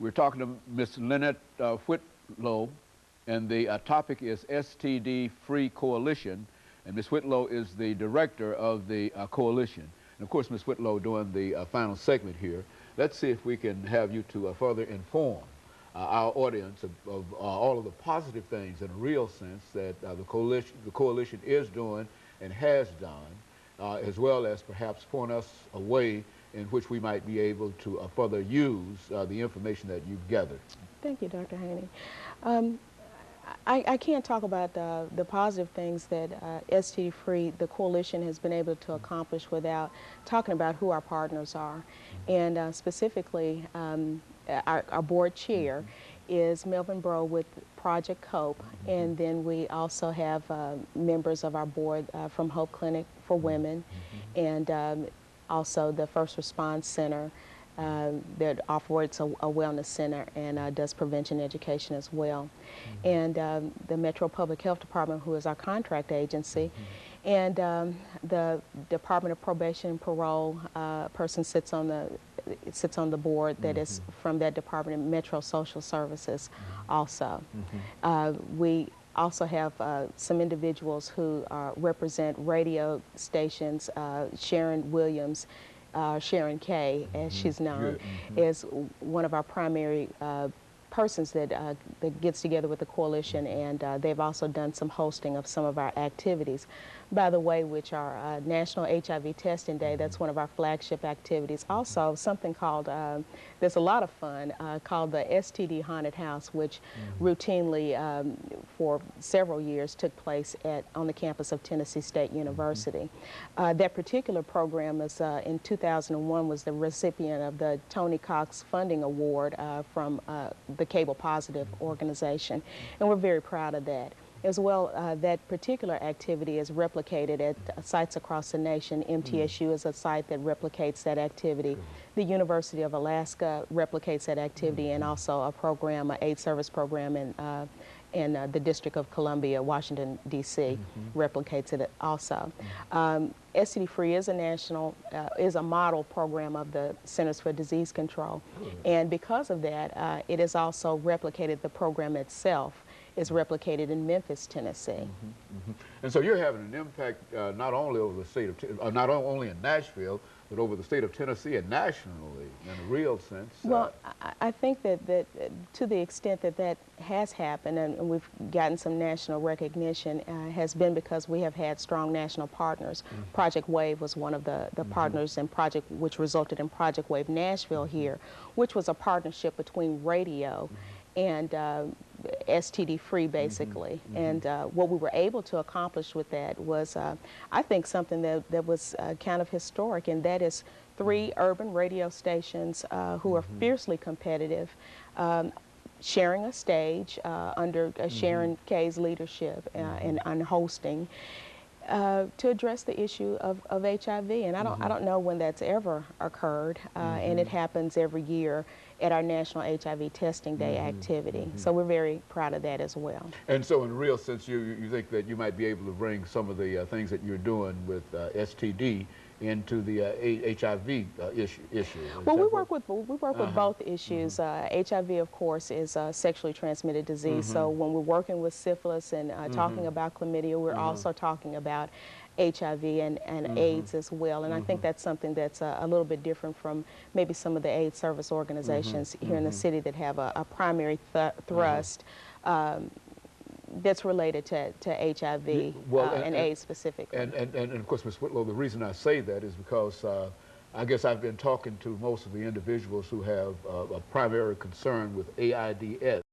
We're talking to Ms. LWhitlow, and the topic is STD Free Coalition, and Ms. Whitlow is the director of the coalition. And of course, Ms. Whitlow, during the final segment here, let's see if we can have you to further inform our audience of all of the positive things in a real sense that the coalition is doing and has done, as well as perhaps point us a way in which we might be able to further use the information that you've gathered. Thank you, Dr. Haney. I can't talk about the positive things that STD Free, the coalition, has been able to accomplish without talking about who our partners are. And specifically, our board chair is Melvin Breaux with Project Hope, and then we also have members of our board from Hope Clinic for Women, and also the First Response Center that operates a wellness center and does prevention education as well. And the Metro Public Health Department, who is our contract agency, and the Department of Probation and Parole person sits on the board that is from that department, Metro Social Services also. We also have some individuals who represent radio stations. Sharon Williams, Sharon K, as she's known, is one of our primary persons that gets together with the coalition, and they've also done some hosting of some of our activities. By the way, which are National HIV Testing Day, that's one of our flagship activities. Also, something called, there's a lot of fun, called the STD Haunted House, which routinely for several years took place on the campus of Tennessee State University. That particular program is, in 2001, was the recipient of the Tony Cox Funding Award from the Cable Positive organization, and we're very proud of that. As well, that particular activity is replicated at sites across the nation. MTSU is a site that replicates that activity. The University of Alaska replicates that activity, and also a program, an AIDS service program in the District of Columbia, Washington, D.C., replicates it also. STD Free is is a model program of the Centers for Disease Control. And because of that, it has also replicated, the program itself is replicated in Memphis, Tennessee. And so you're having an impact not only over the state of, not only in Nashville, but over the state of Tennessee and nationally in a real sense. Well, I think that to the extent that that has happened and we've gotten some national recognition has been because we have had strong national partners. Project Wave was one of the partners, and which resulted in Project Wave Nashville here, which was a partnership between radio and STD Free, basically. And what we were able to accomplish with that was, I think, something that was kind of historic, and that is 3 urban radio stations who are fiercely competitive, sharing a stage under Sharon K's leadership and hosting, to address the issue of HIV. And I don't know when that's ever occurred, and it happens every year at our National HIV Testing Day activity. So we're very proud of that as well. And so in a real sense, you think that you might be able to bring some of the things that you're doing with STD into the HIV issue. Well, we work with both issues. HIV, of course, is a sexually transmitted disease. So when we're working with syphilis and talking about chlamydia, we're also talking about HIV and AIDS as well. And I think that's something that's a little bit different from maybe some of the AIDS service organizations here in the city that have a primary thrust that's related to HIV and AIDS specifically. And of course, Ms. Whitlow, the reason I say that is because I guess I've been talking to most of the individuals who have a primary concern with AIDS